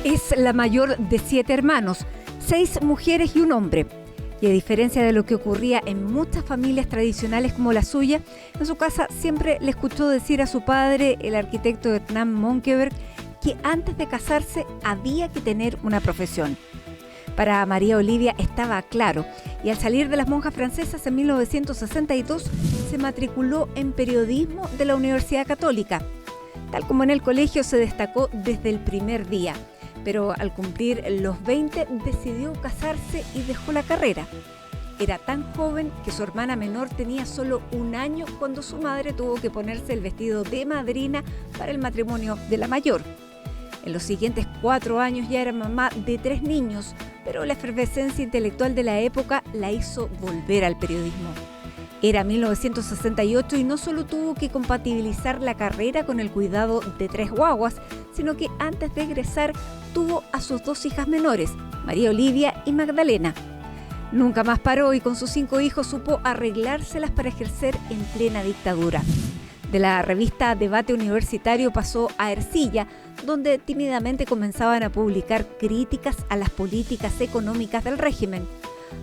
Es la mayor de 7 hermanos, 6 mujeres y un hombre. Y a diferencia de lo que ocurría en muchas familias tradicionales como la suya, en su casa siempre le escuchó decir a su padre, el arquitecto Hernán Monkeberg, que antes de casarse había que tener una profesión. Para María Olivia estaba claro, y al salir de las monjas francesas en 1962 se matriculó en periodismo de la Universidad Católica. Tal como en el colegio se destacó desde el primer día, pero al cumplir los 20 decidió casarse y dejó la carrera. Era tan joven que su hermana menor tenía solo 1 año cuando su madre tuvo que ponerse el vestido de madrina para el matrimonio de la mayor. En los siguientes 4 años ya era mamá de 3 niños, pero la efervescencia intelectual de la época la hizo volver al periodismo. Era 1968 y no solo tuvo que compatibilizar la carrera con el cuidado de 3 guaguas, sino que antes de egresar tuvo a sus 2 hijas menores, María Olivia y Magdalena. Nunca más paró y con sus 5 hijos supo arreglárselas para ejercer en plena dictadura. De la revista Debate Universitario pasó a Ercilla, donde tímidamente comenzaban a publicar críticas a las políticas económicas del régimen.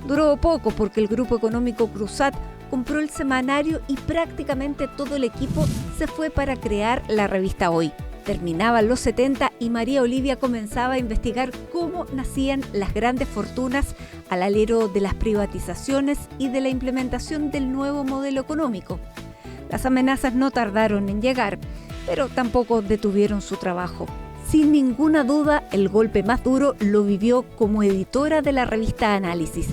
Duró poco porque el grupo económico Cruzat compró el semanario y prácticamente todo el equipo se fue para crear la revista Hoy. Terminaban los 70 y María Olivia comenzaba a investigar cómo nacían las grandes fortunas al alero de las privatizaciones y de la implementación del nuevo modelo económico. Las amenazas no tardaron en llegar, pero tampoco detuvieron su trabajo. Sin ninguna duda, el golpe más duro lo vivió como editora de la revista Análisis.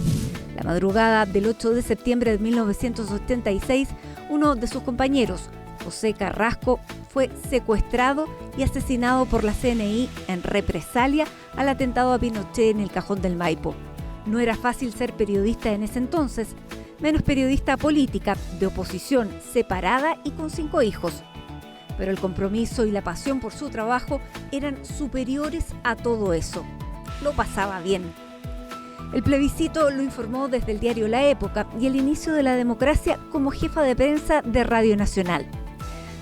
La madrugada del 8 de septiembre de 1986, uno de sus compañeros, José Carrasco, fue secuestrado y asesinado por la CNI en represalia al atentado a Pinochet en el Cajón del Maipo. No era fácil ser periodista en ese entonces, menos periodista política, de oposición, separada y con 5 hijos. Pero el compromiso y la pasión por su trabajo eran superiores a todo eso. Lo pasaba bien. El plebiscito lo informó desde el diario La Época y el inicio de la democracia como jefa de prensa de Radio Nacional.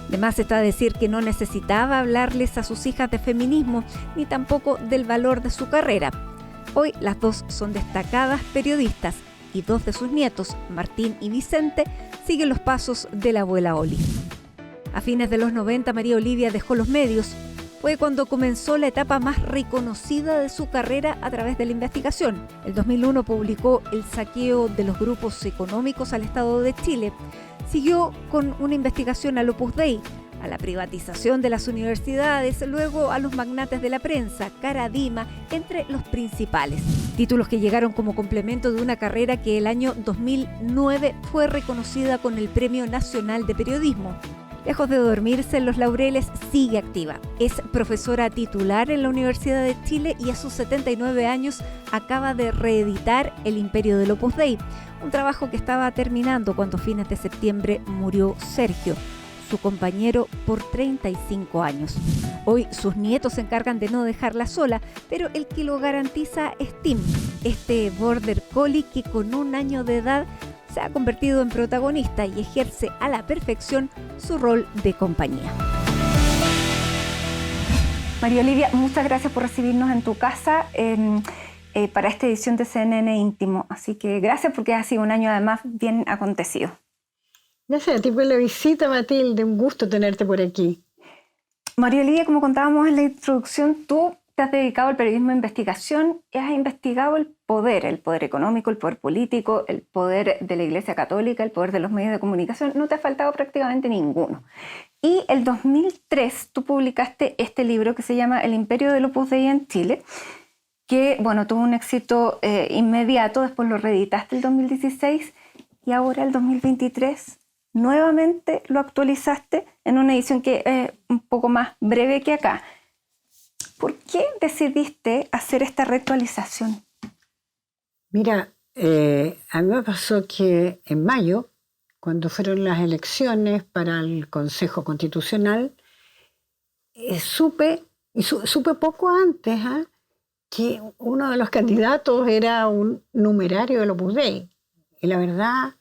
De más está decir que no necesitaba hablarles a sus hijas de feminismo ni tampoco del valor de su carrera. Hoy las 2 son destacadas periodistas y 2 de sus nietos, Martín y Vicente, siguen los pasos de la abuela Oli. A fines de los 90, María Olivia dejó los medios. Fue cuando comenzó la etapa más reconocida de su carrera a través de la investigación. En 2001 publicó El saqueo de los grupos económicos al Estado de Chile. Siguió con una investigación al Opus Dei, a la privatización de las universidades, luego a los magnates de la prensa, Cara Dima, entre los principales. Títulos que llegaron como complemento de una carrera que el año 2009 fue reconocida con el Premio Nacional de Periodismo. Lejos de dormirse en los laureles, sigue activa. Es profesora titular en la Universidad de Chile y a sus 79 años acaba de reeditar El Imperio del Opus Dei, un trabajo que estaba terminando cuando a fines de septiembre murió Sergio, su compañero por 35 años. Hoy sus nietos se encargan de no dejarla sola, pero el que lo garantiza es Tim, este border collie que con 1 año de edad se ha convertido en protagonista y ejerce a la perfección su rol de compañía. María Olivia, muchas gracias por recibirnos en tu casa para esta edición de CNN Íntimo. Así que gracias porque ha sido un año además bien acontecido. Gracias a ti por la visita, Matilde. Un gusto tenerte por aquí. María Olivia, como contábamos en la introducción, tú te has dedicado al periodismo de investigación y has investigado el poder económico, el poder político, el poder de la Iglesia Católica, el poder de los medios de comunicación. No te ha faltado prácticamente ninguno. Y el 2003 tú publicaste este libro que se llama El Imperio del Opus Dei en Chile, que tuvo un éxito inmediato, después lo reeditaste el 2016 y ahora el 2023 nuevamente lo actualizaste en una edición que es un poco más breve que acá. ¿Por qué decidiste hacer esta reactualización? Mira, a mí me pasó que en mayo, cuando fueron las elecciones para el Consejo Constitucional, supe poco antes que uno de los candidatos era un numerario del Opus Dei. Y la verdad,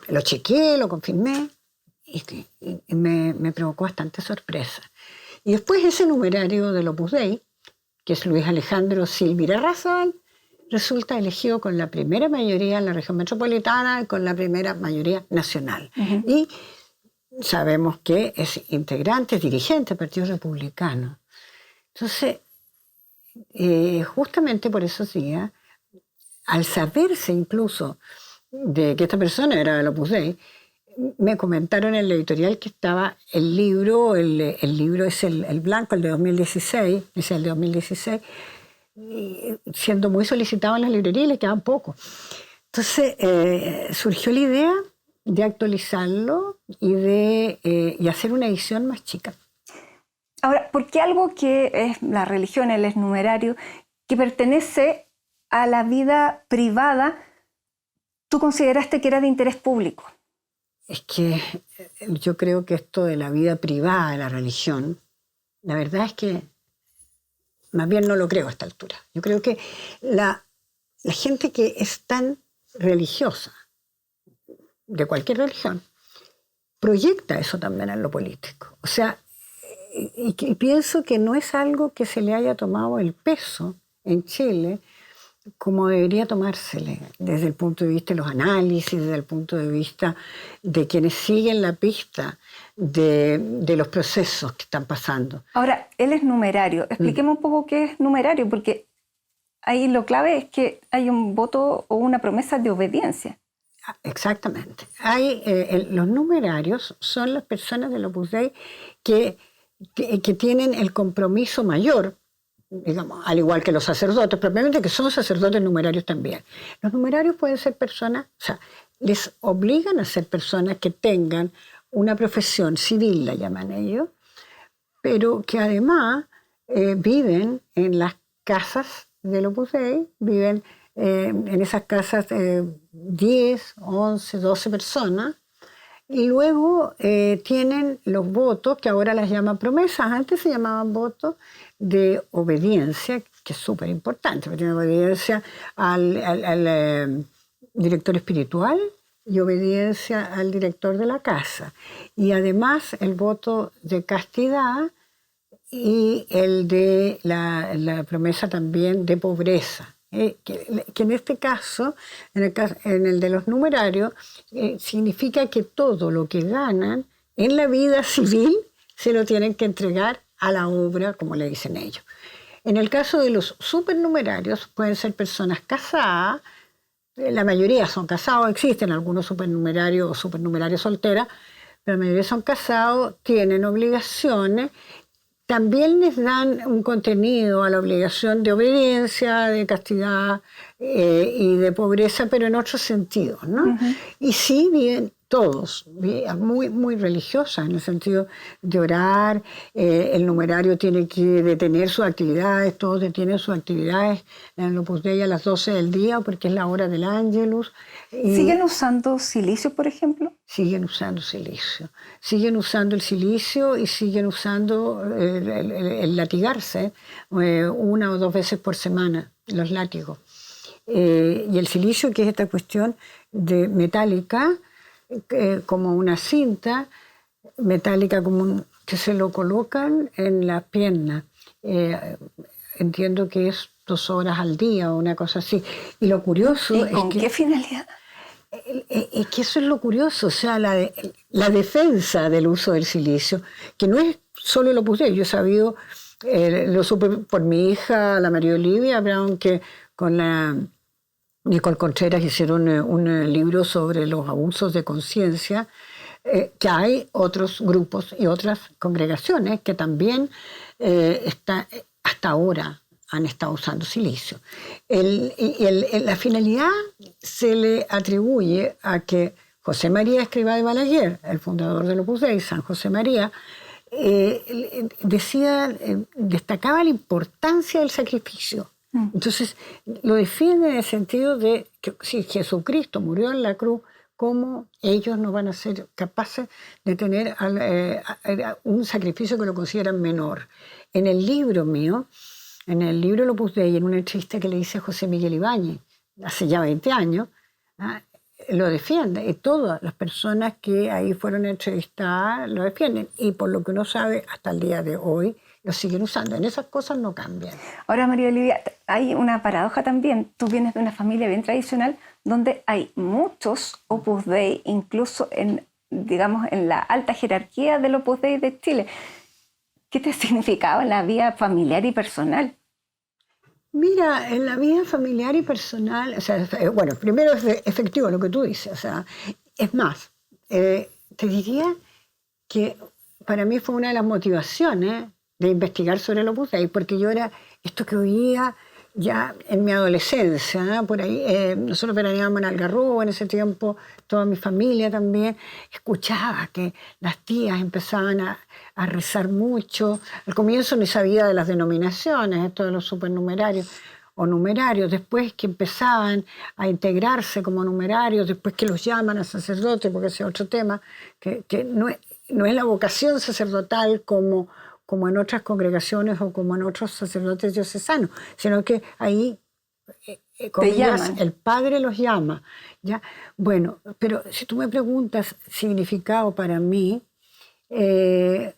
lo chequeé, lo confirmé, y me provocó bastante sorpresa. Y después ese numerario del Opus Dei, que es Luis Alejandro Silvira Razal, resulta elegido con la primera mayoría en la región metropolitana y con la primera mayoría nacional. Uh-huh. Y sabemos que es integrante, es dirigente del Partido Republicano. Entonces, justamente por esos días, al saberse incluso de que esta persona era del Opus Dei, me comentaron en el editorial que estaba el libro es el blanco, el de 2016, dice el de 2016, siendo muy solicitado en las librerías y le quedaban poco. Entonces surgió la idea de actualizarlo y hacer una edición más chica. Ahora, ¿por qué algo que es la religión, el numerario, que pertenece a la vida privada, tú consideraste que era de interés público? Es que yo creo que esto de la vida privada de la religión, la verdad es que más bien no lo creo a esta altura. Yo creo que la gente que es tan religiosa, de cualquier religión, proyecta eso también en lo político. O sea, y pienso que no es algo que se le haya tomado el peso en Chile como debería tomársele desde el punto de vista de los análisis, desde el punto de vista de quienes siguen la pista de los procesos que están pasando. Ahora, él es numerario. Expliquemos un poco qué es numerario, porque ahí lo clave es que hay un voto o una promesa de obediencia. Exactamente. Los numerarios son las personas del Opus Dei que tienen el compromiso mayor, digamos, al igual que los sacerdotes, propiamente que son sacerdotes numerarios también. Los numerarios pueden ser personas, o sea, les obligan a ser personas que tengan una profesión civil, la llaman ellos, pero que además viven en las casas del Opus Dei, viven en esas casas 10, 11, 12 personas, y luego tienen los votos, que ahora las llaman promesas, antes se llamaban votos de obediencia, que es súper importante, porque tiene obediencia al director espiritual y obediencia al director de la casa. Y además el voto de castidad y el de la promesa también de pobreza. Que en este caso, en el de los numerarios, significa que todo lo que ganan en la vida civil se lo tienen que entregar a la obra, como le dicen ellos. En el caso de los supernumerarios, pueden ser personas casadas, la mayoría son casados, existen algunos supernumerarios o supernumerarias solteras, pero la mayoría son casados, tienen obligaciones. También les dan un contenido a la obligación de obediencia, de castidad y de pobreza, pero en otros sentidos, ¿no? Uh-huh. Y sí viven todos, muy, muy religiosas, en el sentido de orar. El numerario tiene que detener sus actividades, todos detienen sus actividades en el Opus Dei a las 12 del día, porque es la hora del Ángelus. ¿Siguen usando silicio, por ejemplo? Siguen usando silicio. Siguen usando el silicio y siguen usando el latigarse 1 o 2 veces por semana, los látigos. Y el silicio, que es esta cuestión de metálica, como una cinta metálica que se lo colocan en la pierna. Entiendo que es 2 horas al día o una cosa así. Y lo curioso es ¿con qué finalidad? Es que eso es lo curioso, o sea, la defensa del uso del silicio, que no es solo lo puse, yo he sabido, lo supe por mi hija, la María Olivia Brown, que con la Nicole Contreras hicieron un libro sobre los abusos de conciencia, que hay otros grupos y otras congregaciones que también hasta ahora han estado usando silicio. La finalidad se le atribuye a que José María Escrivá de Balaguer, el fundador del Opus Dei, San José María, destacaba la importancia del sacrificio. Entonces, lo defiende en el sentido de que si Jesucristo murió en la cruz, ¿cómo ellos no van a ser capaces de tener un sacrificio que lo consideran menor? En el libro mío, en el libro Opus Dei, en una entrevista que le hice a José Miguel Ibáñez, hace ya 20 años, lo defiende, y todas las personas que ahí fueron entrevistadas lo defienden, y por lo que uno sabe hasta el día de hoy lo siguen usando. En esas cosas no cambian. Ahora, María Olivia, hay una paradoja también. Tú vienes de una familia bien tradicional donde hay muchos Opus Dei, incluso digamos, en la alta jerarquía del Opus Dei de Chile. ¿Qué te significaba la vida familiar y personal? Mira, en la vida familiar y personal, o sea, bueno, primero es efectivo lo que tú dices, o sea, es más, te diría que para mí fue una de las motivaciones de investigar sobre el Opus Dei, porque yo era esto que oía ya en mi adolescencia, ¿no? Por ahí, nosotros veraneábamos en Algarrobo en ese tiempo, toda mi familia también, escuchaba que las tías empezaban a rezar mucho. Al comienzo ni sabía de las denominaciones, esto de los supernumerarios o numerarios, después que empezaban a integrarse como numerarios, después que los llaman a sacerdotes, porque ese es otro tema, que no es la vocación sacerdotal como en otras congregaciones o como en otros sacerdotes diocesanos, sino que ahí, comillas, el Padre los llama, ¿ya? Bueno, pero si tú me preguntas significado para mí, puede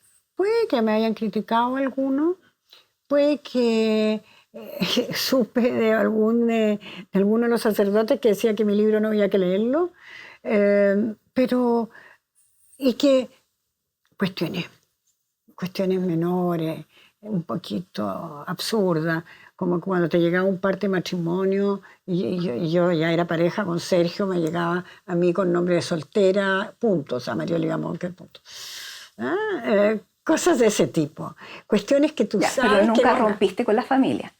que me hayan criticado algunos, puede que supe de alguno de los sacerdotes que decía que mi libro no había que leerlo, pero, y que cuestiones menores, un poquito absurdas, como cuando te llegaba un parte de matrimonio y yo ya era pareja con Sergio, me llegaba a mí con nombre de soltera, punto, o sea, María Olivia Monker, punto. Cosas de ese tipo, cuestiones que tú sabes. Pero nunca que rompiste con la familia.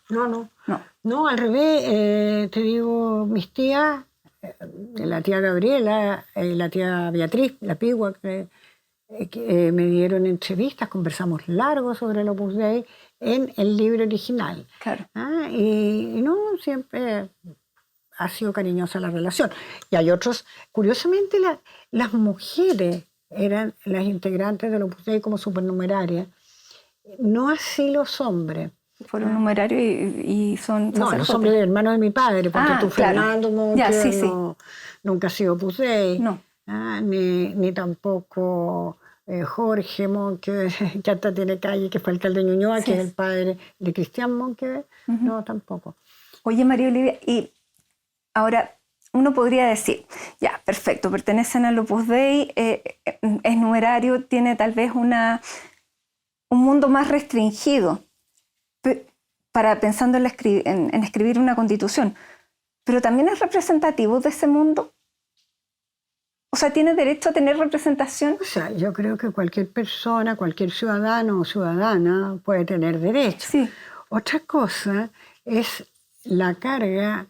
No, al revés, te digo, mis tías, la tía Gabriela y la tía Beatriz, la Pigua, que me dieron entrevistas, conversamos largo sobre el Opus Dei en el libro original. Claro. Y no, siempre ha sido cariñosa la relación. Y hay otros, curiosamente las mujeres eran las integrantes del Opus Dei como supernumerarias, no así los hombres. Fueron numerarios y son sacerdotes. No, los hombres hermanos de mi padre, porque tú, claro. Fernando Monker, nunca ha sido Opus Dei. No. Ni tampoco Jorge Monker, que hasta tiene calle, que fue alcalde de Ñuñoa, que es el padre de Cristian Monker. No, tampoco. Oye, María Olivia, y ahora uno podría decir, ya, perfecto, pertenecen al Opus Dei, es numerario, tiene tal vez un mundo más restringido pensando en escribir una constitución, pero también es representativo de ese mundo. O sea, ¿tiene derecho a tener representación? O sea, yo creo que cualquier persona, cualquier ciudadano o ciudadana puede tener derecho. Sí. Otra cosa es la carga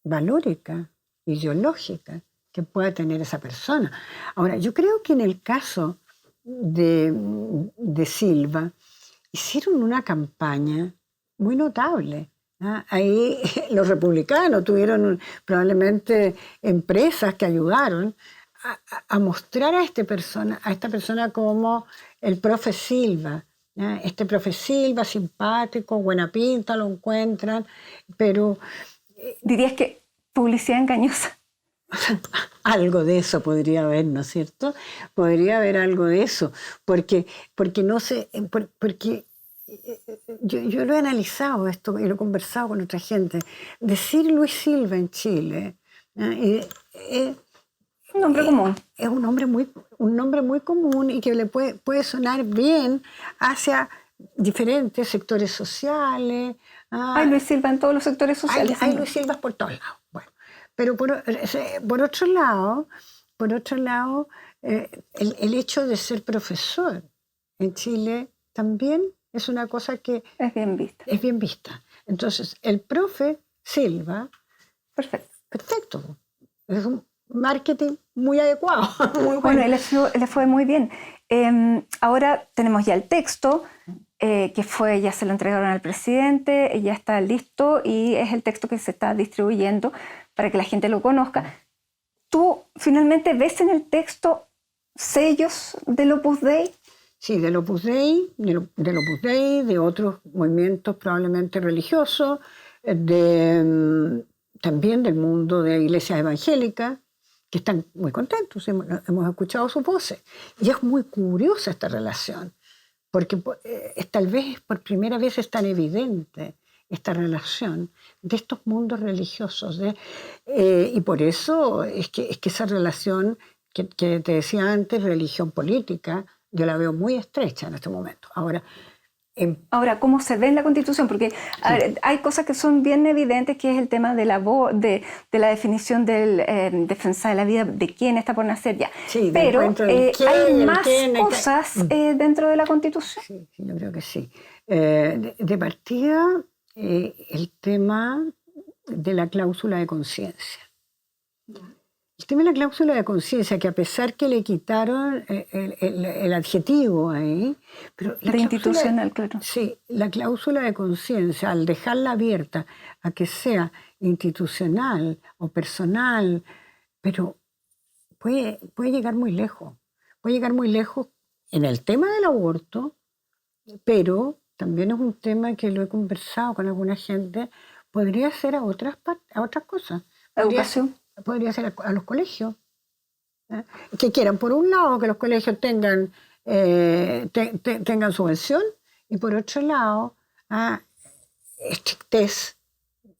valórica, ideológica que pueda tener esa persona. Ahora, yo creo que en el caso de Silva, hicieron una campaña muy notable. Ahí los republicanos tuvieron probablemente empresas que ayudaron a mostrar a esta persona como el profe Silva. Este profe Silva, simpático, buena pinta, lo encuentran, pero... ¿Dirías que publicidad engañosa? Algo de eso podría haber, ¿no es cierto? Podría haber algo de eso, porque no sé, porque yo lo he analizado esto y lo he conversado con otra gente. Decir Luis Silva en Chile un nombre común. Es un nombre muy común y que le puede sonar bien hacia diferentes sectores sociales. Hay Luis Silva en todos los sectores sociales. Hay Luis Silva por todos lados. Bueno, pero por otro lado, el hecho de ser profesor en Chile también es una cosa que es bien vista. Es bien vista. Entonces, el profe Silva, perfecto. Es un marketing muy adecuado. Muy bueno, le fue muy bien. Ahora tenemos ya el texto, que ya se lo entregaron al presidente, ya está listo y es el texto que se está distribuyendo para que la gente lo conozca. ¿Tú finalmente ves en el texto sellos del Opus Dei? Sí, del Opus Dei, de otros movimientos probablemente religiosos, también del mundo de iglesias evangélicas, que están muy contentos, hemos escuchado sus voces. Y es muy curiosa esta relación, porque tal vez por primera vez es tan evidente esta relación de estos mundos religiosos. Y por eso es que esa relación que te decía antes, religión-política, yo la veo muy estrecha en este momento. Ahora, ¿cómo se ve en la Constitución? Porque a ver, hay cosas que son bien evidentes, que es el tema de la definición del defensa de la vida, de quién está por nacer ya. Sí, pero hay más cosas dentro de la Constitución. Sí, yo creo que sí. De partida, el tema de la cláusula de conciencia. El tema de la cláusula de conciencia, que a pesar que le quitaron el adjetivo ahí, pero la institucional, claro. Sí, la cláusula de conciencia, al dejarla abierta a que sea institucional o personal, pero puede llegar muy lejos. Puede llegar muy lejos en el tema del aborto, pero también es un tema que lo he conversado con alguna gente, podría ser a otras cosas. Educación. Podría ser a los colegios, que quieran, por un lado, que los colegios tengan subvención, y por otro lado, estrictez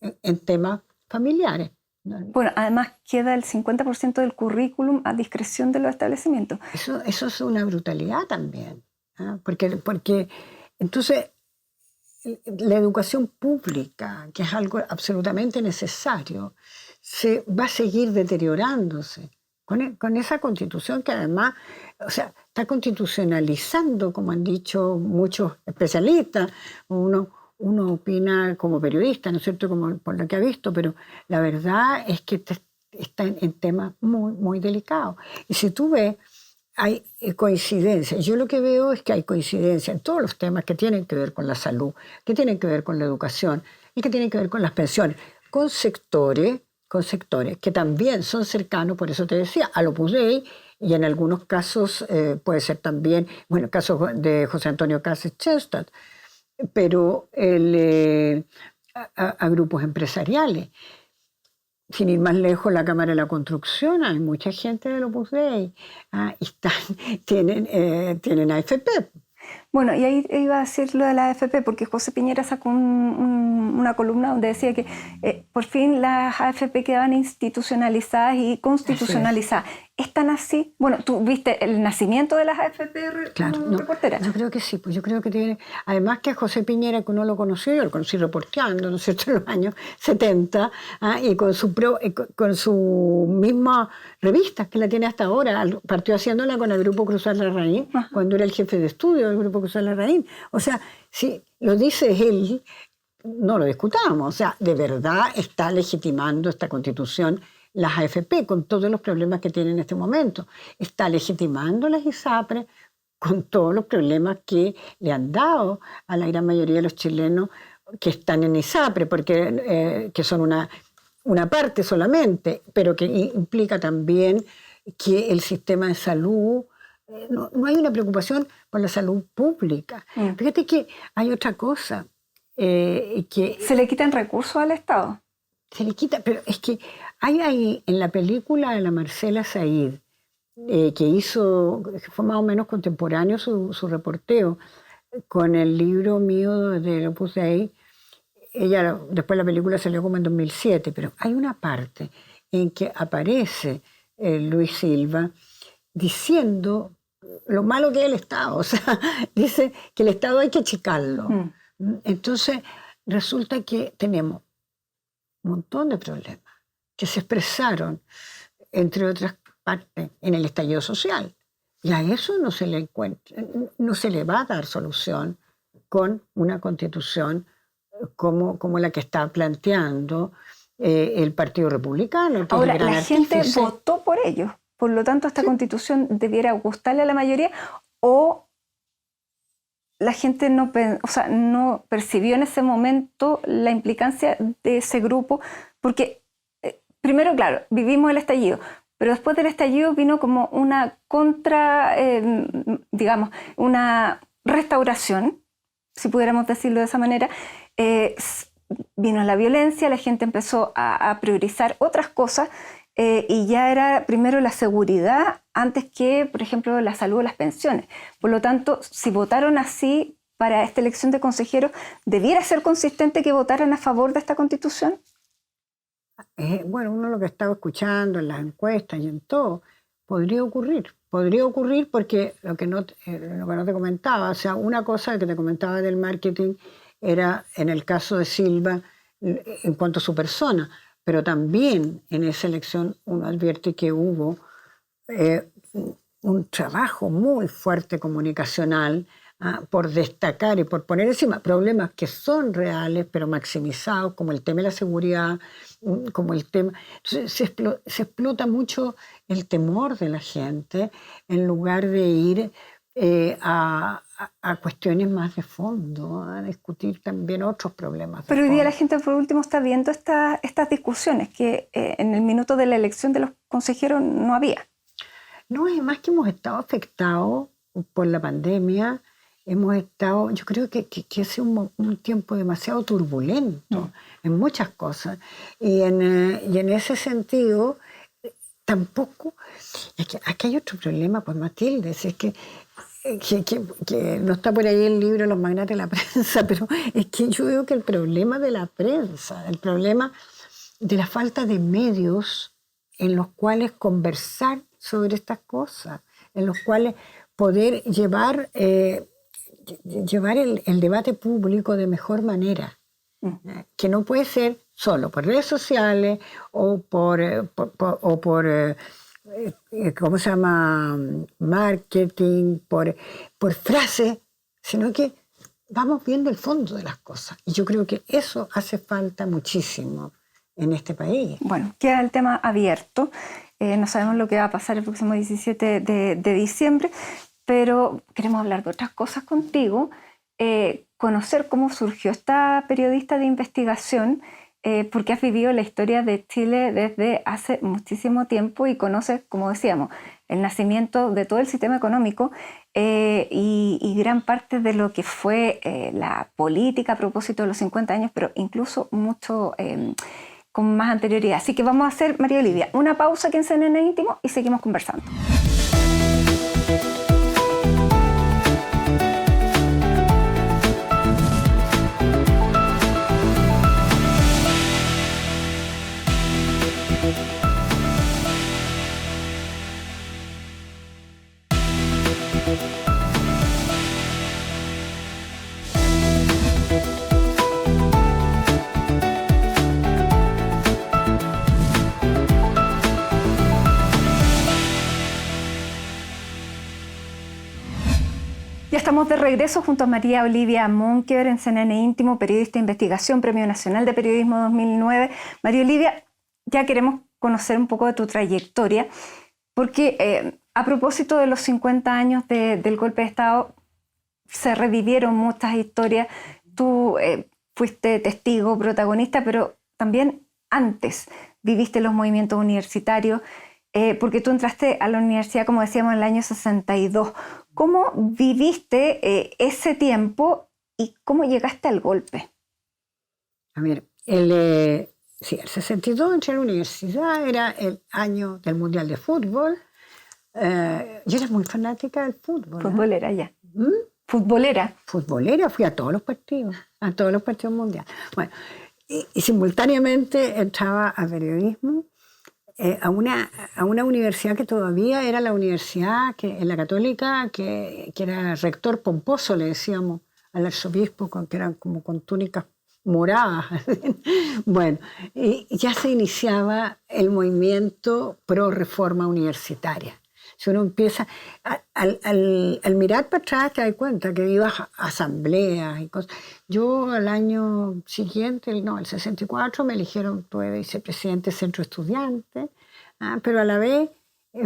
en temas familiares. Bueno, además queda el 50% del currículum a discreción de los establecimientos. Eso es una brutalidad también, porque entonces la educación pública, que es algo absolutamente necesario, se va a seguir deteriorándose con esa constitución que además, o sea, está constitucionalizando, como han dicho muchos especialistas. Uno opina como periodista, ¿no es cierto?, como por lo que ha visto, pero la verdad es que está en temas muy, muy delicados. Y si tú ves, hay coincidencias. Yo lo que veo es que hay coincidencia en todos los temas que tienen que ver con la salud, que tienen que ver con la educación y que tienen que ver con las pensiones, con sectores que también son cercanos, por eso te decía, al Opus Dei, y en algunos casos puede ser también, bueno, el caso de José Antonio Casas Chestad, pero a grupos empresariales. Sin ir más lejos, la Cámara de la Construcción, hay mucha gente del Opus Dei, y tienen AFP. Bueno, y ahí iba a decir lo de la AFP, porque José Piñera sacó una columna donde decía que por fin las AFP quedaban institucionalizadas y constitucionalizadas. ¿Están así? Bueno, ¿tú viste el nacimiento de las AFP, claro, reportera? Yo creo que sí, pues yo creo que tiene... Además que a José Piñera, que uno lo conoció, yo lo conocí reporteando, ¿no es cierto?, en los años 70, y con su misma revista, que la tiene hasta ahora, partió haciéndola con el Grupo Cruzar Larraín, cuando era el jefe de estudio del Grupo Cruzar Larraín. O sea, si lo dice él, no lo discutamos. O sea, de verdad está legitimando esta Constitución las AFP con todos los problemas que tienen en este momento. Está legitimando las ISAPRE con todos los problemas que le han dado a la gran mayoría de los chilenos que están en ISAPRE, porque que son una parte solamente, pero que implica también que el sistema de salud, no hay una preocupación por la salud pública. Fíjate que hay otra cosa. Que ¿se le quitan recursos al Estado? Se le quita, pero es que hay ahí en la película de la Marcela Said, que fue más o menos contemporáneo su reporteo con el libro mío de Opus Dei. Después la película salió como en 2007, pero hay una parte en que aparece Luis Silva diciendo lo malo que es el Estado. O sea, dice que el Estado hay que achicarlo. Entonces, resulta que tenemos un montón de problemas que se expresaron, entre otras partes, en el estallido social. Y a eso no se le va a dar solución con una constitución como la que está planteando el Partido Republicano. Ahora, la gente votó por ello. Por lo tanto, esta constitución debiera gustarle a la mayoría, o la gente no percibió en ese momento la implicancia de ese grupo, porque primero, claro, vivimos el estallido, pero después del estallido vino como una una restauración, si pudiéramos decirlo de esa manera, vino la violencia, la gente empezó a priorizar otras cosas y ya era primero la seguridad antes que, por ejemplo, la salud o las pensiones. Por lo tanto, si votaron así para esta elección de consejeros, ¿debiera ser consistente que votaran a favor de esta Constitución? Bueno, uno lo que estaba escuchando en las encuestas y en todo, podría ocurrir porque lo que no te comentaba, o sea, una cosa que te comentaba del marketing era en el caso de Silva en cuanto a su persona, pero también en esa elección uno advierte que hubo un trabajo muy fuerte comunicacional por destacar y por poner encima problemas que son reales, pero maximizados, como el tema de la seguridad, como el tema... Entonces, se explota mucho el temor de la gente en lugar de ir a cuestiones más de fondo, a discutir también otros problemas. Pero hoy día la gente por último está viendo estas discusiones que en el minuto de la elección de los consejeros no había. No, es más que hemos estado afectados por la pandemia. Yo creo que ha sido un tiempo demasiado turbulento en muchas cosas. Y en ese sentido, tampoco... Es que aquí hay otro problema, pues Matilde, es que no está por ahí el libro Los magnates de la prensa, pero es que yo veo que el problema de la prensa, el problema de la falta de medios en los cuales conversar sobre estas cosas, en los cuales poder llevar el debate público de mejor manera, que no puede ser solo por redes sociales o por ¿cómo se llama? Marketing, por frases, sino que vamos viendo el fondo de las cosas. Y yo creo que eso hace falta muchísimo en este país. Bueno, queda el tema abierto. No sabemos lo que va a pasar el próximo 17 de diciembre, pero queremos hablar de otras cosas contigo, conocer cómo surgió esta periodista de investigación, porque has vivido la historia de Chile desde hace muchísimo tiempo y conoces, como decíamos, el nacimiento de todo el sistema económico y gran parte de lo que fue la política a propósito de los 50 años, pero incluso mucho con más anterioridad. Así que vamos a hacer, María Olivia, una pausa aquí en CNN Íntimo y seguimos conversando. Ya estamos de regreso junto a María Olivia Monkever en CNN Íntimo, periodista de investigación, Premio Nacional de Periodismo 2009. María Olivia, ya queremos conocer un poco de tu trayectoria, porque a propósito de los 50 años del golpe de Estado, se revivieron muchas historias. Tú fuiste testigo, protagonista, pero también antes viviste los movimientos universitarios, porque tú entraste a la universidad, como decíamos, en el año 62. ¿Cómo viviste ese tiempo y cómo llegaste al golpe? A ver, el 62 entré a la universidad, era el año del Mundial de Fútbol. Yo era muy fanática del fútbol. Futbolera ya. Futbolera. Futbolera, fui a todos los partidos mundiales. Bueno, y simultáneamente entraba a periodismo. A una universidad que todavía era la universidad, en la Católica, que era rector pomposo, le decíamos al arzobispo, que eran como con túnicas moradas. Bueno, y ya se iniciaba el movimiento pro reforma universitaria. Si uno empieza, al mirar para atrás te das cuenta que ibas a asambleas y cosas. Yo al año siguiente, el 64, me eligieron, tuve vicepresidente del Centro Estudiante, pero a la vez...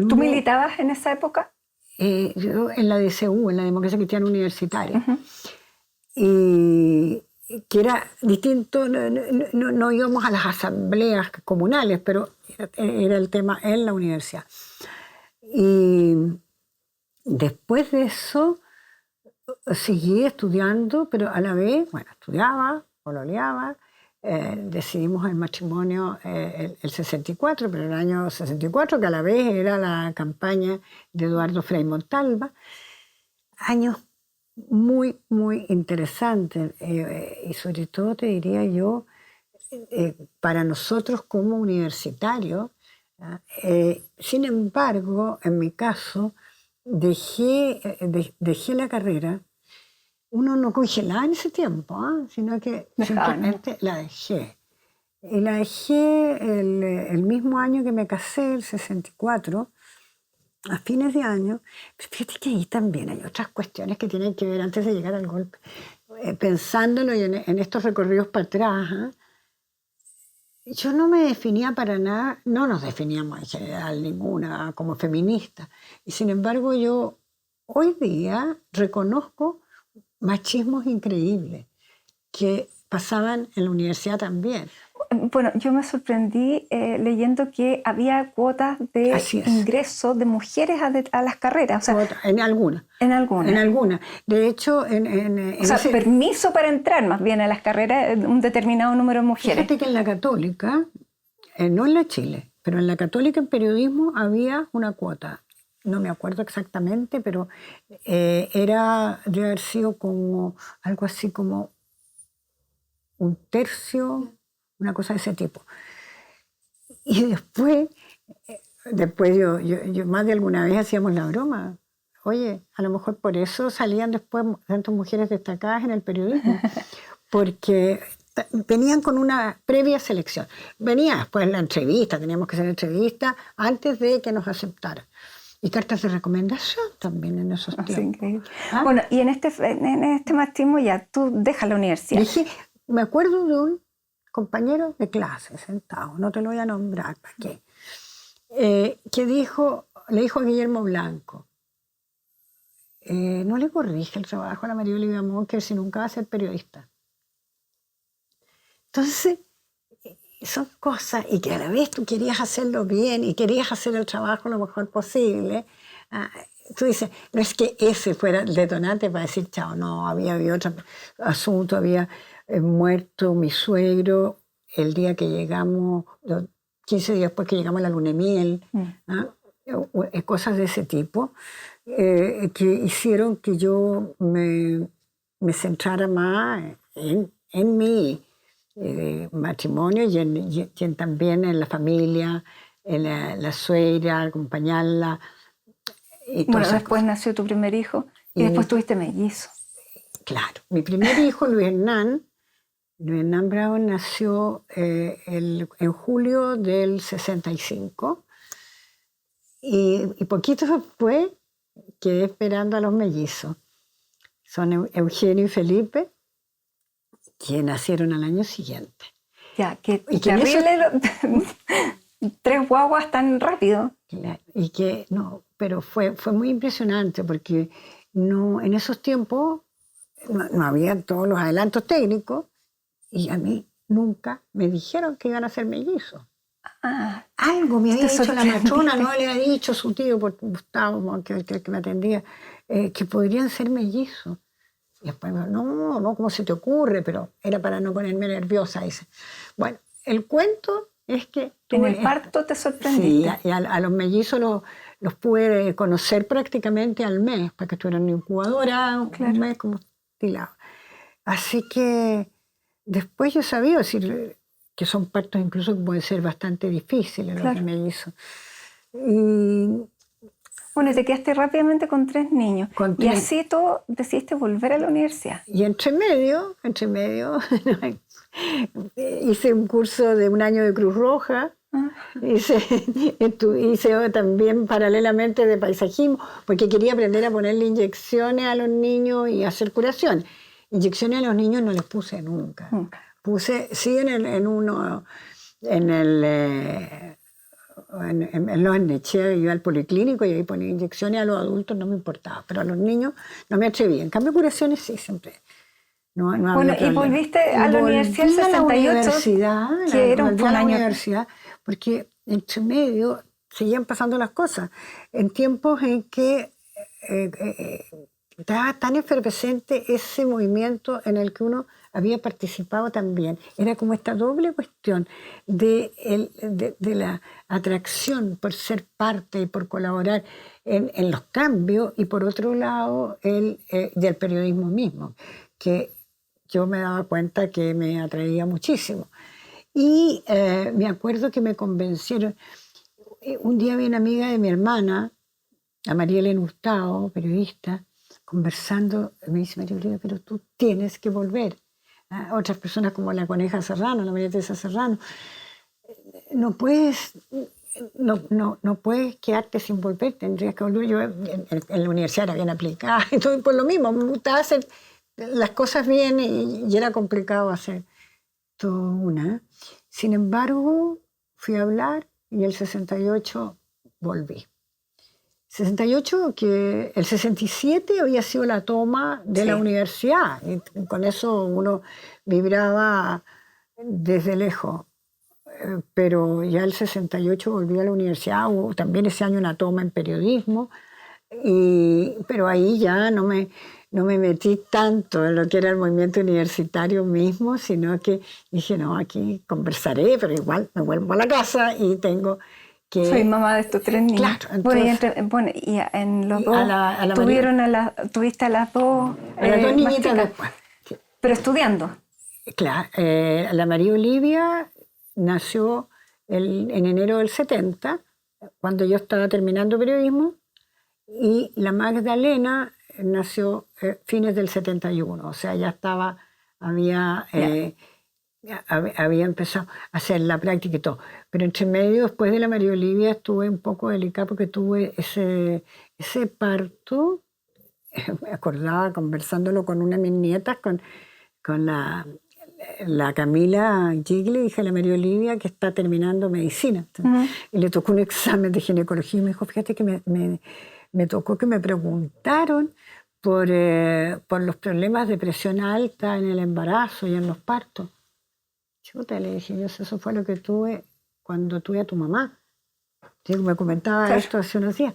¿Tú militabas en esa época? Yo en la DCU, en la Democracia Cristiana Universitaria. Y que era distinto, no íbamos a las asambleas comunales, pero era el tema en la universidad. Y después de eso seguí estudiando, pero a la vez, bueno, estudiaba, pololeaba, decidimos el matrimonio el 64, pero el año 64, que a la vez era la campaña de Eduardo Frei Montalva. Años muy, muy interesantes, y sobre todo te diría yo, para nosotros como universitarios. Sin embargo, en mi caso, dejé la carrera. Uno no congelaba en ese tiempo, sino que simplemente la dejé. Y la dejé el mismo año que me casé, el 64, a fines de año. Pero fíjate que ahí también hay otras cuestiones que tienen que ver antes de llegar al golpe. Pensándolo y en estos recorridos para atrás, yo no me definía para nada, no nos definíamos en general ninguna como feminista. Y sin embargo yo hoy día reconozco machismos increíbles que pasaban en la universidad también. Bueno, yo me sorprendí leyendo que había cuotas de ingreso de mujeres a las carreras. O sea, en algunas. En algunas. En algunas. De hecho, o sea, permiso para entrar más bien a las carreras un determinado número de mujeres. Fíjate que en la Católica, no en la Chile, pero en la Católica en periodismo había una cuota. No me acuerdo exactamente, pero debe haber sido como algo así como un tercio, una cosa de ese tipo. Y después yo más de alguna vez hacíamos la broma. Oye, a lo mejor por eso salían después tantas mujeres destacadas en el periodismo, porque venían con una previa selección. Venía después la entrevista, teníamos que hacer entrevista antes de que nos aceptaran. Y cartas de recomendación también en esos tiempos. Increíble. Bueno, y en este machismo ya tú dejas la universidad. Me acuerdo de un compañero de clase sentado, no te lo voy a nombrar, ¿para qué? Que le dijo a Guillermo Blanco, no le corrige el trabajo a la María Olivia Montt, que si nunca va a ser periodista. Entonces, son cosas, y que a la vez tú querías hacerlo bien y querías hacer el trabajo lo mejor posible. Tú dices, no es que ese fuera el detonante para decir chao, no, había otro asunto, había muerto mi suegro el día que llegamos, 15 días después que llegamos a la luna de miel, cosas de ese tipo, que hicieron que yo me centrara más en mi matrimonio y también en la familia, en la suegra, acompañarla. Bueno, después nació tu primer hijo y después tuviste mellizos. Claro, mi primer hijo, Luis Hernán Brown, nació en julio del 65 y poquito después quedé esperando a los mellizos. Son Eugenio y Felipe, que nacieron al año siguiente. Ya, qué terrible, 3 guaguas tan rápido. Claro, pero fue muy impresionante porque en esos tiempos no había todos los adelantos técnicos y a mí nunca me dijeron que iban a ser mellizos. Algo me había dicho la matrona, no le había dicho su tío Gustavo, que me atendía, que podrían ser mellizos. Y después, no, ¿cómo se te ocurre? Pero era para no ponerme nerviosa. Dice. Bueno, el cuento es que... En el parto te sorprendiste. Sí, y a los mellizos los pude conocer prácticamente al mes, porque estuvieron en incubadora, un mes como estilado. Así que después yo sabía decir que son partos incluso que pueden ser bastante difíciles los mellizos. Bueno, y te quedaste rápidamente con 3 niños. Y así tú decidiste volver a la universidad. Y entre medio, hice un curso de 1 año de Cruz Roja. Hice también paralelamente de paisajismo, porque quería aprender a ponerle inyecciones a los niños y hacer curación. Inyecciones a los niños no les puse nunca. Puse, sí, en los Nechea, iba al policlínico y ahí ponía inyecciones. A los adultos no me importaba, pero a los niños no me atrevía. En cambio, curaciones sí, siempre. No bueno, y volviste a la universidad en 68, que era un año. Universidad, porque entre medio seguían pasando las cosas. En tiempos en que estaba tan efervescente ese movimiento en el que uno había participado también. Era como esta doble cuestión de la atracción por ser parte y por colaborar en los cambios, y por otro lado del periodismo mismo, que yo me daba cuenta que me atraía muchísimo. Y me acuerdo que me convencieron. Un día vi una amiga de mi hermana, a María Elena Hurtado, periodista, conversando. Me dice: María Elena, pero tú tienes que volver. Otras personas como la Coneja Serrano, la María Teresa Serrano, no puedes quedarte sin volver, tendrías que volver. Yo en la universidad era bien aplicada y todo, por lo mismo, me gustaba hacer las cosas bien, y era complicado hacer todo una. Sin embargo, fui a hablar y el 68 volví. 68, que el 67 había sido la toma de la universidad, y con eso uno vibraba desde lejos. Pero ya el 68 volví a la universidad, hubo también ese año una toma en periodismo, pero ahí ya no me metí tanto en lo que era el movimiento universitario mismo, sino que dije: no, aquí conversaré, pero igual me vuelvo a la casa y tengo que... Soy mamá de estos 3 niños. Claro, entonces, y en los dos, a la tuviste a las dos, a las dos niñitas más chicas, después. pero estudiando. Claro, la María Olivia nació en enero del 70, cuando yo estaba terminando periodismo, y la Magdalena nació fines del 71, o sea, ya había empezado a hacer la práctica y todo. Pero entre medio, después de la María Olivia, estuve un poco delicada porque tuve ese parto. Me acordaba conversándolo con una de mis nietas, con la Camila Gigli, hija de la María Olivia, que está terminando medicina. Y le tocó un examen de ginecología y me dijo: fíjate que me tocó que me preguntaron por los problemas de presión alta en el embarazo y en los partos. Chuta, le dije yo: eso fue lo que tuve cuando tuve a tu mamá. Digo, me comentaba esto hace unos días,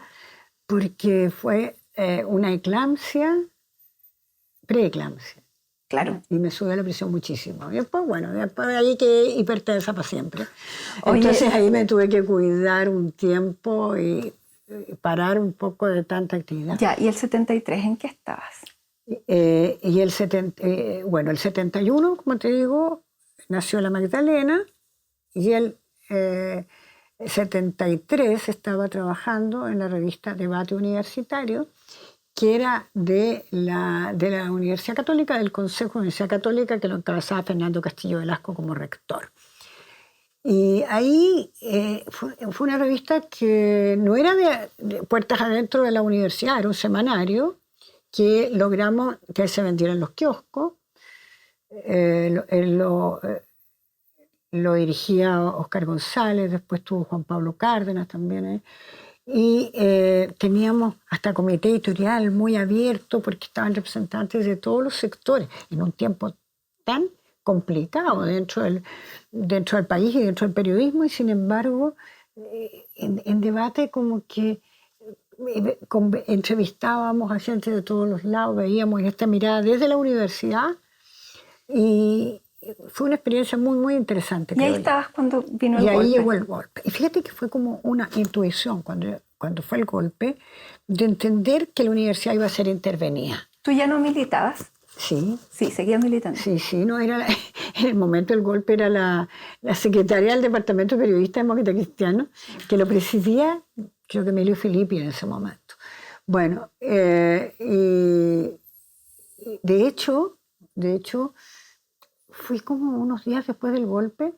porque fue una eclampsia, preeclampsia. Claro. Y me sube la presión muchísimo. Y después, bueno, después de ahí quedé hipertensa para siempre. Oye, entonces ahí me tuve que cuidar un tiempo y parar un poco de tanta actividad. Ya, ¿y el 73 en qué estabas? Y el 71, como te digo, nació la Magdalena, y el 73 estaba trabajando en la revista Debate Universitario, que era de la Universidad Católica, del Consejo de Universidad Católica, que lo encabezaba Fernando Castillo Velasco como rector. Y ahí fue una revista que no era de puertas adentro de la universidad, era un semanario que logramos que se vendiera en los kioscos. Lo dirigía Oscar González, después tuvo Juan Pablo Cárdenas también. Y teníamos hasta comité editorial muy abierto, porque estaban representantes de todos los sectores, en un tiempo tan complicado dentro del país y dentro del periodismo, y sin embargo, en debate como que entrevistábamos a gente de todos los lados, veíamos esta mirada desde la universidad, y fue una experiencia muy, muy interesante. Y ahí estabas cuando vino el golpe. Y ahí llegó el golpe. Y fíjate que fue como una intuición cuando fue el golpe, de entender que la universidad iba a ser intervenida. ¿Tú ya no militabas? Sí. Sí, seguías militando. Sí, no era en el momento del golpe era la secretaria del Departamento de Periodistas Demócrata Cristiano, que lo presidía, creo que Emilio Filippi en ese momento. Bueno, y de hecho, fui como unos días después del golpe,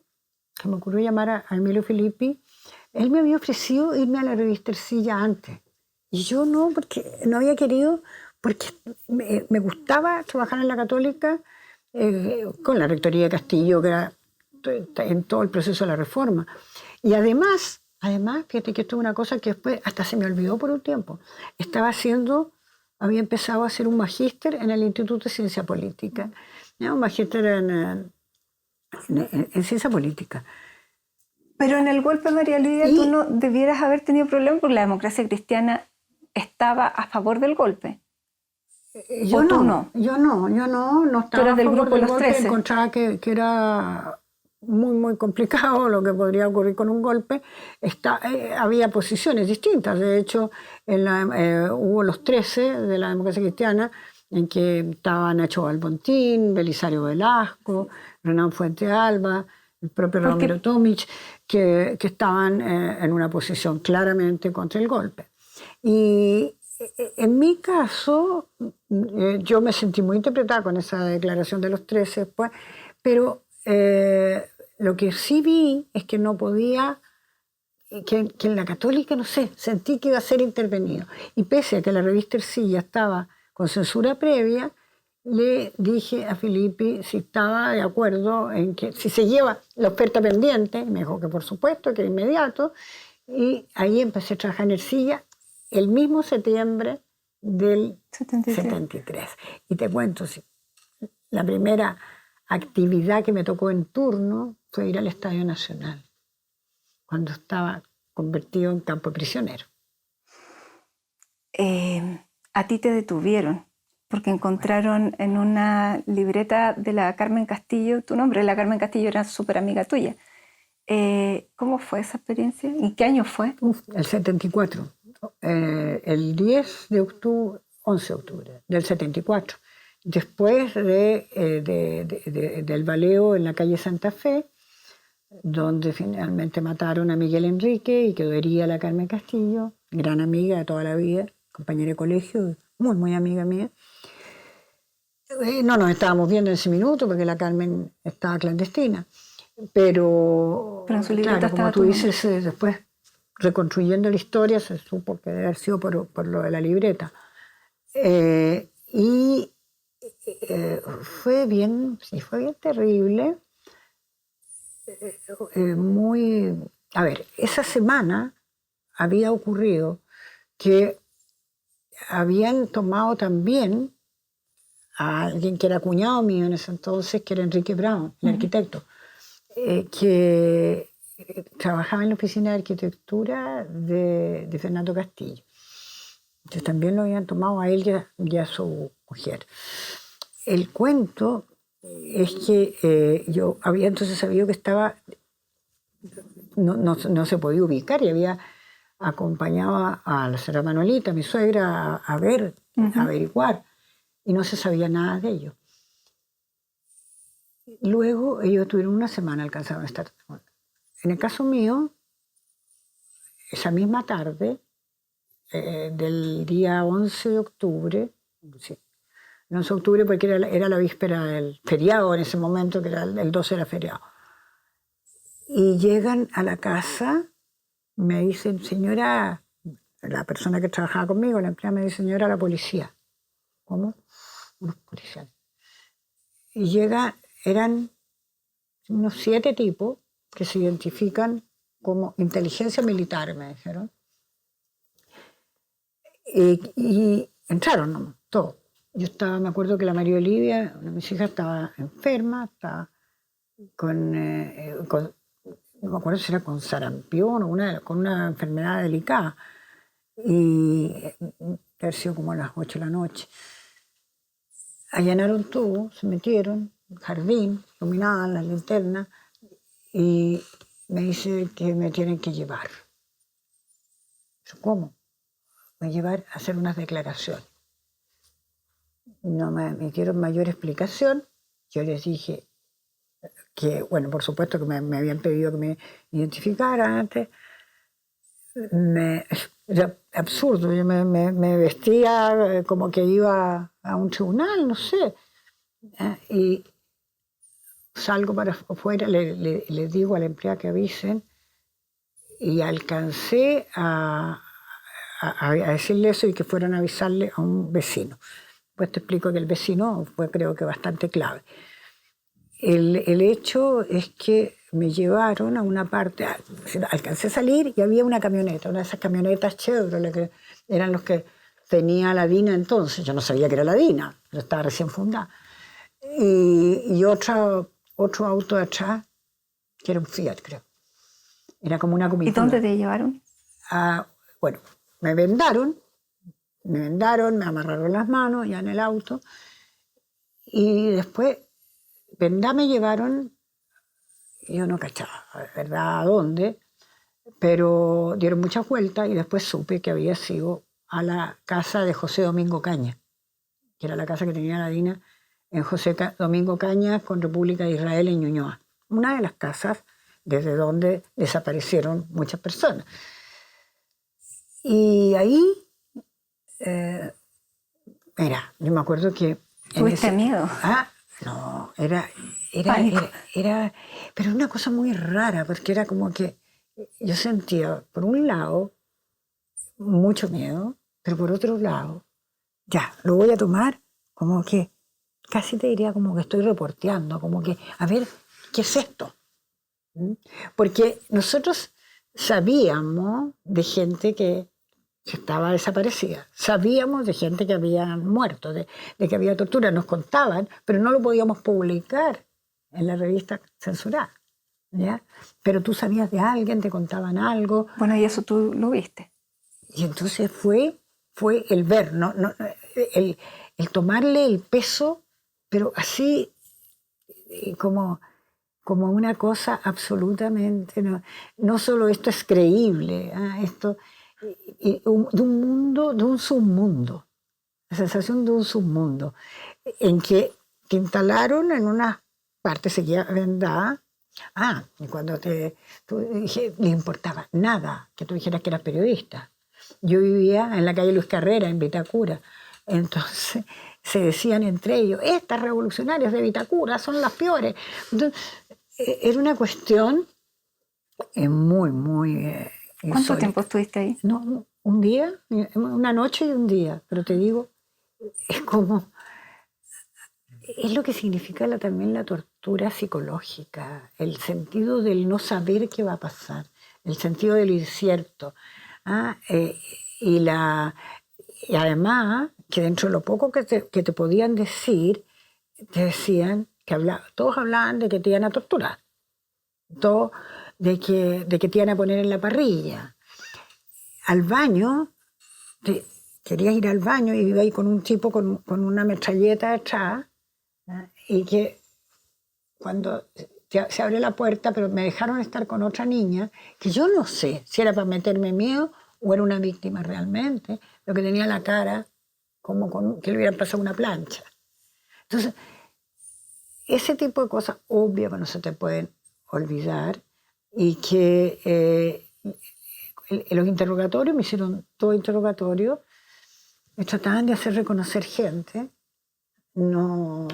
que me ocurrió llamar a Emilio Filippi. Él me había ofrecido irme a la revista Ercilla antes, y yo no, porque no había querido, porque me gustaba trabajar en la Católica, con la rectoría de Castillo, que era en todo el proceso de la reforma. Y además, fíjate que esto es una cosa que después hasta se me olvidó por un tiempo. Había empezado a hacer un magíster en el Instituto de Ciencia Política, un magíster en ciencia política. Pero en el golpe, María Olivia, tú no debieras haber tenido problemas, porque la Democracia Cristiana estaba a favor del golpe. Yo ¿O tú no, no estaba eras a del favor grupo de del los golpe, 13? encontraba que era muy, muy complicado lo que podría ocurrir con un golpe. Había posiciones distintas, de hecho hubo los 13 de la democracia cristiana, en que estaban Nacho Balbontín, Belisario Velasco, Renan Fuente Alba, el propio Porque Ramiro Tomic, que estaban en una posición claramente contra el golpe. Y en mi caso, yo me sentí muy interpretada con esa declaración de los 13 después, pero lo que sí vi es que no podía, que en la Católica, no sé, sentí que iba a ser intervenido. Y pese a que la revista Ercilla estaba con censura previa, le dije a Filippi si estaba de acuerdo en que si se lleva la oferta pendiente, y me dijo que por supuesto, que inmediato, y ahí empecé a trabajar en Ercilla el mismo septiembre del 73. Y te cuento, la primera actividad que me tocó en turno fue ir al Estadio Nacional, cuando estaba convertido en campo de prisionero. A ti te detuvieron porque encontraron en una libreta de la Carmen Castillo tu nombre. La Carmen Castillo era súper amiga tuya. ¿Cómo fue esa experiencia? ¿Y qué año fue? El 74. El 10 de octubre, 11 de octubre del 74. Después del baleo en la calle Santa Fe, donde finalmente mataron a Miguel Enrique y quedó herida la Carmen Castillo, gran amiga de toda la vida, compañera de colegio, muy, muy amiga mía. No nos estábamos viendo en ese minuto porque la Carmen estaba clandestina, pero en su libreta claro, como estaba tú dices, después reconstruyendo la historia se supo que debe haber sido por lo de la libreta. Fue bien terrible. A ver, esa semana había ocurrido que habían tomado también a alguien que era cuñado mío en ese entonces, que era Enrique Brown, el arquitecto, que trabajaba en la oficina de arquitectura de Fernando Castillo. Entonces también lo habían tomado a él y a su mujer. El cuento es que yo había entonces sabido que estaba, no se podía ubicar, y había acompañado a la señora Manuelita, mi suegra, a ver, a averiguar, y no se sabía nada de ellos. Luego ellos tuvieron una semana, alcanzaron a estar. En el caso mío, esa misma tarde, del día 11 de octubre, sí, el 11 de octubre porque era la víspera del feriado en ese momento, que era el 12 era feriado. Y llegan a la casa, me dicen, señora, la persona que trabajaba conmigo, la empleada, me dice, señora, la policía. ¿Cómo? Unos policías. Y eran unos 7 tipos que se identifican como inteligencia militar, me dijeron. Y entraron nomás, todos. Yo me acuerdo que la María Olivia, una de mis hijas, estaba enferma, estaba con no me acuerdo si era con sarampión o con una enfermedad delicada. Y haber sido como a las 8 de la noche. Allanaron todo, se metieron, jardín, iluminaban las linternas, y me dice que me tienen que llevar. ¿Cómo? Me llevar a hacer unas declaraciones. No me dieron mayor explicación. Yo les dije que, bueno, por supuesto que me habían pedido que me identificara antes. Era absurdo, yo me vestía como que iba a un tribunal, no sé. Y salgo para afuera, le digo a la empleada que avisen, y alcancé a decirle eso y que fueran a avisarle a un vecino. Pues te explico que el vecino fue, creo que, bastante clave. El hecho es que me llevaron a una parte, alcancé a salir y había una camioneta, una de esas camionetas Chevrolet, que eran los que tenía la DINA entonces. Yo no sabía que era la DINA, pero estaba recién fundada. Y otro auto de atrás, que era un Fiat, creo. Era como una comitiva. ¿Y dónde te llevaron? Bueno, me vendaron, Me vendaron, me amarraron las manos ya en el auto y después me llevaron, yo no cachaba, ¿verdad?, a dónde, pero dieron muchas vueltas y después supe que había sido a la casa de José Domingo Cañas, que era la casa que tenía la DINA en José Domingo Cañas con República de Israel en Ñuñoa. Una de las casas desde donde desaparecieron muchas personas. Y ahí, mira, yo me acuerdo que... ¿Tuviste miedo? No, era, pero una cosa muy rara, porque era como que yo sentía, por un lado, mucho miedo, pero por otro lado, ya, lo voy a tomar como que, casi te diría como que estoy reporteando, como que, a ver, ¿qué es esto? Porque nosotros sabíamos de gente que estaba desaparecida, sabíamos de gente que había muerto, de que había tortura, nos contaban, pero no lo podíamos publicar en la revista censurada, ¿ya? Pero tú sabías de alguien, te contaban algo. Bueno, y eso tú lo viste. Y entonces fue el ver, el tomarle el peso, pero así como una cosa absolutamente, no solo esto es creíble, esto, de un mundo, de un submundo, la sensación de un submundo, en que te instalaron en una parte seguía vendada. Y cuando le importaba nada que tú dijeras que eras periodista. Yo vivía en la calle Luis Carrera, en Vitacura. Entonces se decían entre ellos, estas revolucionarias de Vitacura son las peores. Entonces, era una cuestión muy, muy... ¿Cuánto tiempo estuviste ahí? No, un día, una noche y un día. Pero te digo, es como... Es lo que significa también la tortura psicológica, el sentido del no saber qué va a pasar, el sentido del incierto. Y además, que dentro de lo poco que te podían decir, te decían que todos hablaban de que te iban a torturar, todos de que te iban a poner en la parrilla. Al baño, querías ir al baño y iba ahí con un tipo con una metralleta atrás, y que cuando se abre la puerta, pero me dejaron estar con otra niña, que yo no sé si era para meterme miedo o era una víctima realmente, lo que tenía la cara como que le hubieran pasado una plancha. Entonces, ese tipo de cosas obvio que no se te pueden olvidar y que en los interrogatorios, me hicieron todo interrogatorio, me trataban de hacer reconocer gente, no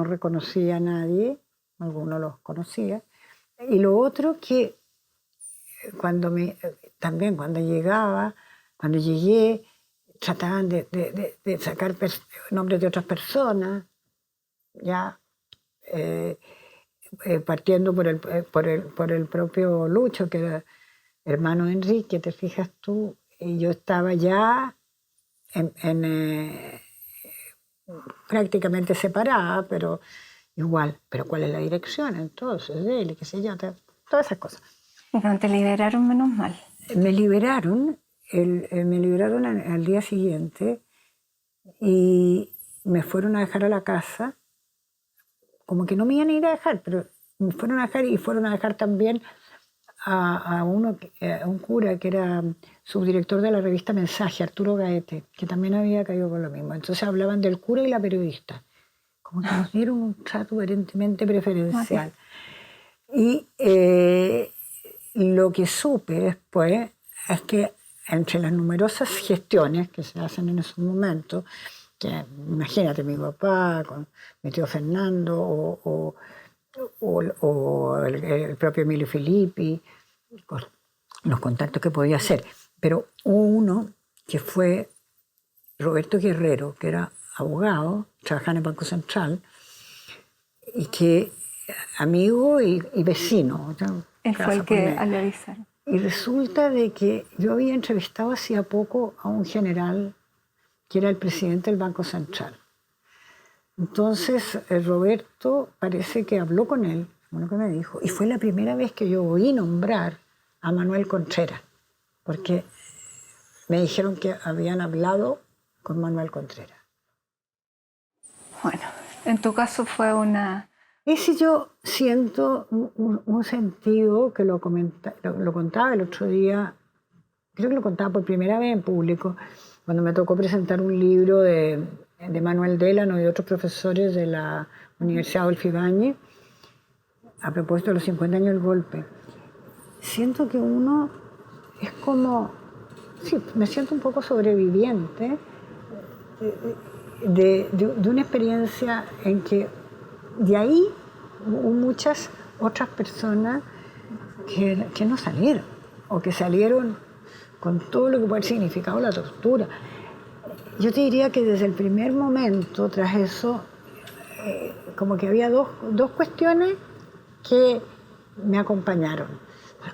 reconocía a nadie, algunos los conocía. Y lo otro que cuando llegué, trataban de sacar nombres de otras personas, ya partiendo por el propio Lucho, que era hermano de Enrique, te fijas tú, y yo estaba ya prácticamente separada, pero igual, pero ¿cuál es la dirección entonces de él? ¿Qué sé yo? Todas esas cosas. Y cuando te liberaron, menos mal. Me liberaron al día siguiente y me fueron a dejar a la casa, como que no me iban a ir a dejar, pero me fueron a dejar y fueron a dejar también a un cura que era subdirector de la revista Mensaje, Arturo Gaete, que también había caído por lo mismo. Entonces hablaban del cura y la periodista, como que nos dieron un trato aparentemente preferencial. Y lo que supe después es que entre las numerosas gestiones que se hacen en esos momentos, que imagínate mi papá con mi tío Fernando o el propio Emilio Filippi, con los contactos que podía hacer. Pero hubo uno que fue Roberto Guerrero, que era abogado, trabajaba en el Banco Central, y que amigo y vecino. Él fue el que le avisaron. Y resulta de que yo había entrevistado hacía poco a un general que era el presidente del Banco Central. Entonces Roberto parece que habló con él, bueno, que me dijo, y fue la primera vez que yo oí nombrar a Manuel Contreras, porque me dijeron que habían hablado con Manuel Contreras. Bueno, en tu caso fue una... Ese yo siento un sentido que lo contaba el otro día, creo que lo contaba por primera vez en público, cuando me tocó presentar un libro de Manuel Delano y otros profesores de la Universidad Adolfo Ibáñez, a propósito de los 50 años del golpe. Siento que uno es como, sí, me siento un poco sobreviviente de una experiencia en que de ahí hubo muchas otras personas que no salieron, o que salieron con todo lo que puede haber significado la tortura. Yo te diría que desde el primer momento, tras eso, como que había dos cuestiones que me acompañaron.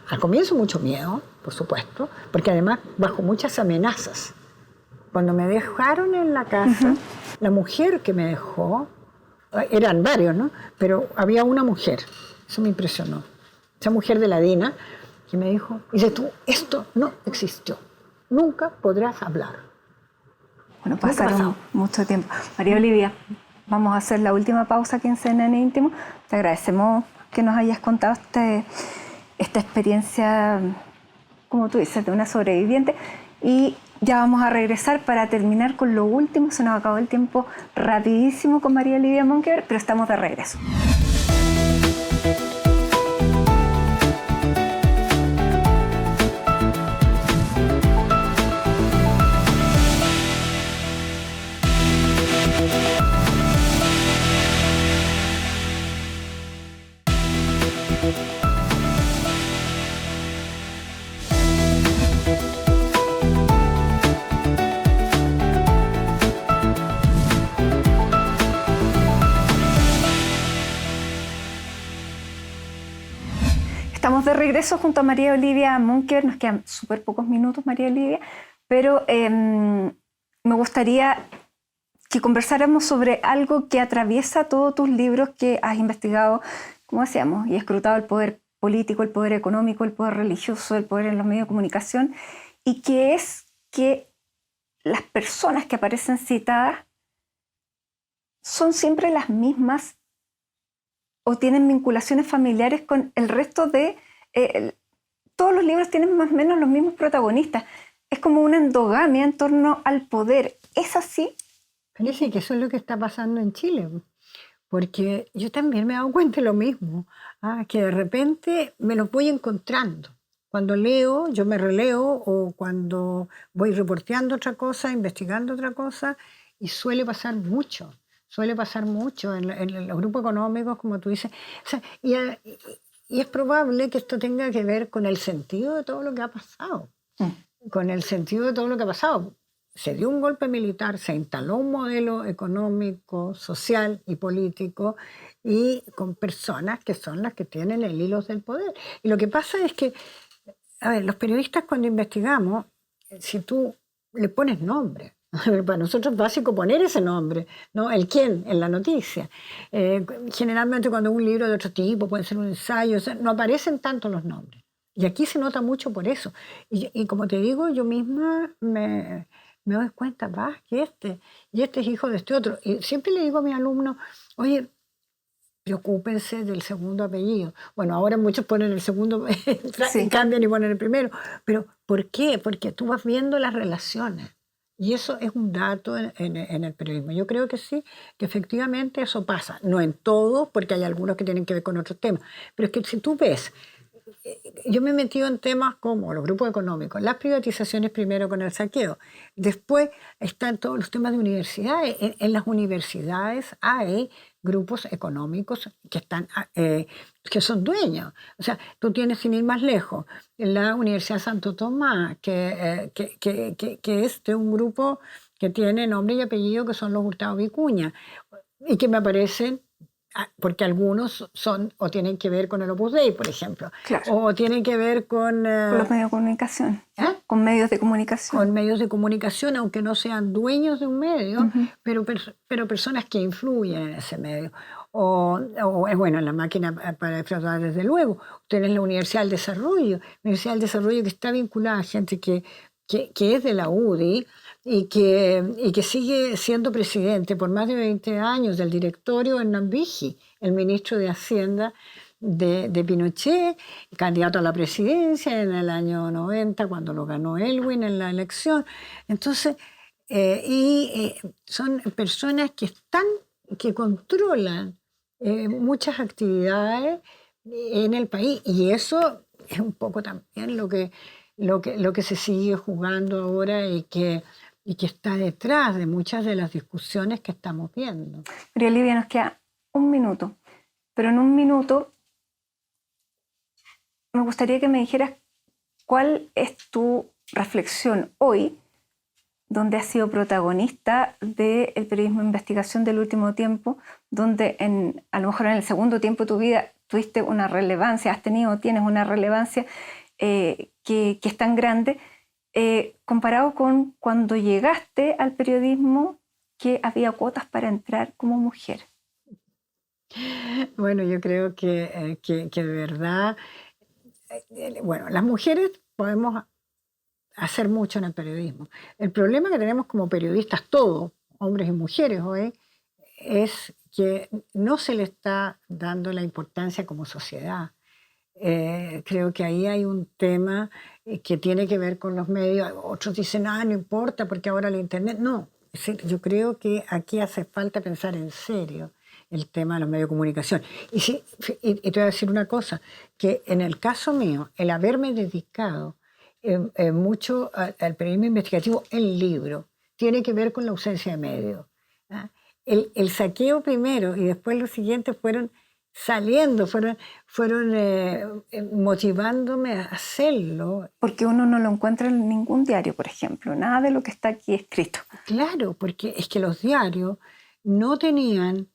Al comienzo mucho miedo, por supuesto, porque además bajo muchas amenazas. Cuando me dejaron en la casa, la mujer que me dejó, eran varios, ¿no? Pero había una mujer, eso me impresionó. Esa mujer de la DINA, que me dijo, dice tú, esto no existió, nunca podrás hablar. Bueno, pasaron mucho tiempo. María Olivia, vamos a hacer la última pausa aquí en CNN Íntimo. Te agradecemos que nos hayas contado esta experiencia, como tú dices, de una sobreviviente. Y ya vamos a regresar para terminar con lo último. Se nos acabó el tiempo rapidísimo con María Olivia Monkeberg, pero estamos de regreso. Estamos de regreso junto a María Olivia Monkeberg. Nos quedan súper pocos minutos, María Olivia, pero me gustaría que conversáramos sobre algo que atraviesa todos tus libros que has investigado, como decíamos, y escrutado: el poder político, el poder económico, el poder religioso, el poder en los medios de comunicación, y que es que las personas que aparecen citadas son siempre las mismas o tienen vinculaciones familiares con el resto de... todos los libros tienen más o menos los mismos protagonistas. Es como una endogamia en torno al poder. ¿Es así? Parece que eso es lo que está pasando en Chile, porque yo también me he dado cuenta de lo mismo, que de repente me los voy encontrando. Cuando leo, yo me releo, o cuando voy reporteando otra cosa, investigando otra cosa, y suele pasar mucho en los grupos económicos, como tú dices. O sea, y es probable que esto tenga que ver con el sentido de todo lo que ha pasado. Con el sentido de todo lo que ha pasado. Se dio un golpe militar, se instaló un modelo económico, social y político, y con personas que son las que tienen el hilo del poder. Y lo que pasa es que, a ver, los periodistas cuando investigamos, si tú le pones nombre, para nosotros es básico poner ese nombre, ¿no? El quién en la noticia. Generalmente cuando un libro de otro tipo, puede ser un ensayo, o sea, no aparecen tanto los nombres. Y aquí se nota mucho por eso. Y como te digo, yo misma me doy cuenta, que este es hijo de este otro. Y siempre le digo a mis alumnos, oye, preocúpense del segundo apellido. Bueno, ahora muchos ponen el segundo, sí, cambian y ponen el primero. Pero ¿por qué? Porque tú vas viendo las relaciones. Y eso es un dato en el periodismo. Yo creo que sí, que efectivamente eso pasa. No en todos, porque hay algunos que tienen que ver con otros temas. Pero es que si tú ves, yo me he metido en temas como los grupos económicos, las privatizaciones primero con el saqueo. Después están todos los temas de universidades. En las universidades hay grupos económicos que son dueños. O sea, tú tienes, sin ir más lejos, la Universidad Santo Tomás, que es de un grupo que tiene nombre y apellido, que son los Hurtado Vicuña, y que me parecen, porque algunos son o tienen que ver con el Opus Dei, por ejemplo, claro, o tienen que ver con los medios de comunicación, con medios de comunicación. Con medios de comunicación, aunque no sean dueños de un medio, pero personas que influyen en ese medio. O bueno, la máquina para defraudar, desde luego. Tienes la Universidad del Desarrollo que está vinculada a gente que que es de la UDI y que sigue siendo presidente por más de 20 años del directorio, Hernán Vigi, el ministro de Hacienda de Pinochet, candidato a la presidencia en el año 90, cuando lo ganó Elwin en la elección. Entonces, son personas que controlan muchas actividades en el país, y eso es un poco también lo que se sigue jugando ahora y que está detrás de muchas de las discusiones que estamos viendo. María Olivia, nos queda un minuto, pero en un minuto me gustaría que me dijeras cuál es tu reflexión hoy, donde has sido protagonista del periodismo de investigación del último tiempo, donde a lo mejor en el segundo tiempo de tu vida tuviste una relevancia, tienes una relevancia que es tan grande, comparado con cuando llegaste al periodismo, que había cuotas para entrar como mujer. Bueno, yo creo que de verdad, bueno, las mujeres podemos hacer mucho en el periodismo. El problema que tenemos como periodistas todos, hombres y mujeres hoy, es que no se le está dando la importancia como sociedad. Creo que ahí hay un tema que tiene que ver con los medios. Otros dicen, no importa porque ahora el internet. No, yo creo que aquí hace falta pensar en serio el tema de los medios de comunicación. Y te voy a decir una cosa, que en el caso mío, el haberme dedicado mucho al periodismo investigativo en libro, tiene que ver con la ausencia de medios. El saqueo primero y después los siguientes fueron saliendo, fueron motivándome a hacerlo. Porque uno no lo encuentra en ningún diario, por ejemplo, nada de lo que está aquí escrito. Claro, porque es que los diarios no tenían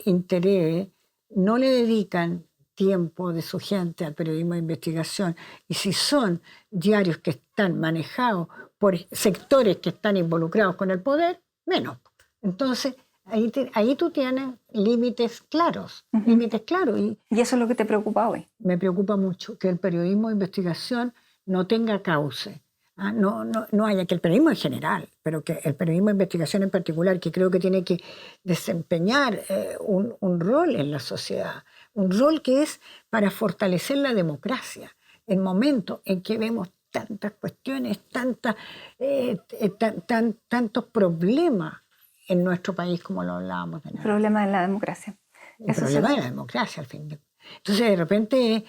interés, no le dedican tiempo de su gente al periodismo de investigación, y si son diarios que están manejados por sectores que están involucrados con el poder, menos. Entonces, ahí tú tienes límites claros, límites claros. ¿Y eso es lo que te preocupa hoy? Me preocupa mucho que el periodismo de investigación no tenga cauce. No haya, que el periodismo en general, pero que el periodismo de investigación en particular, que creo que tiene que desempeñar un rol en la sociedad, un rol que es para fortalecer la democracia, en momentos en que vemos tantas cuestiones, tantos problemas en nuestro país, como lo hablábamos de nada. El problema de la democracia. El problema de la democracia, al fin. Entonces, de repente,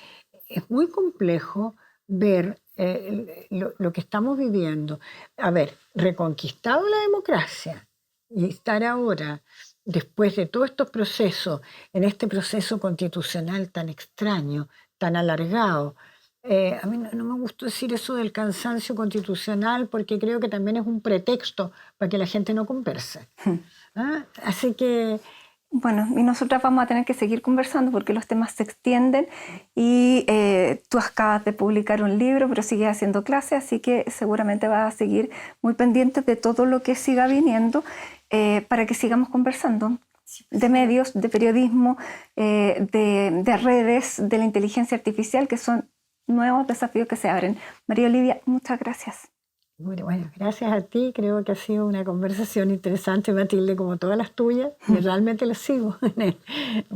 es muy complejo ver lo que estamos viviendo. Haber reconquistado la democracia y estar ahora, después de todos estos procesos, en este proceso constitucional tan extraño, tan alargado. A mí no me gustó decir eso del cansancio constitucional, porque creo que también es un pretexto para que la gente no converse. Así que... Bueno, y nosotras vamos a tener que seguir conversando porque los temas se extienden y tú acabas de publicar un libro, pero sigues haciendo clases, así que seguramente vas a seguir muy pendiente de todo lo que siga viniendo para que sigamos conversando de medios, de periodismo, de redes, de la inteligencia artificial, que son nuevos desafíos que se abren. María Olivia, muchas gracias. Bueno, gracias a ti. Creo que ha sido una conversación interesante, Matilde, como todas las tuyas, y realmente las sigo.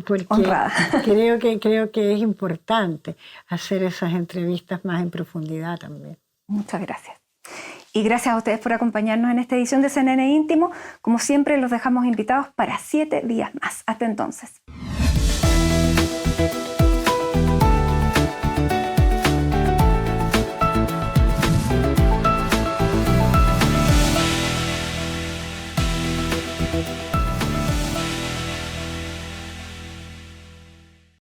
Porque honrada. Creo que es importante hacer esas entrevistas más en profundidad también. Muchas gracias. Y gracias a ustedes por acompañarnos en esta edición de CNN Íntimo. Como siempre, los dejamos invitados para 7 días más. Hasta entonces.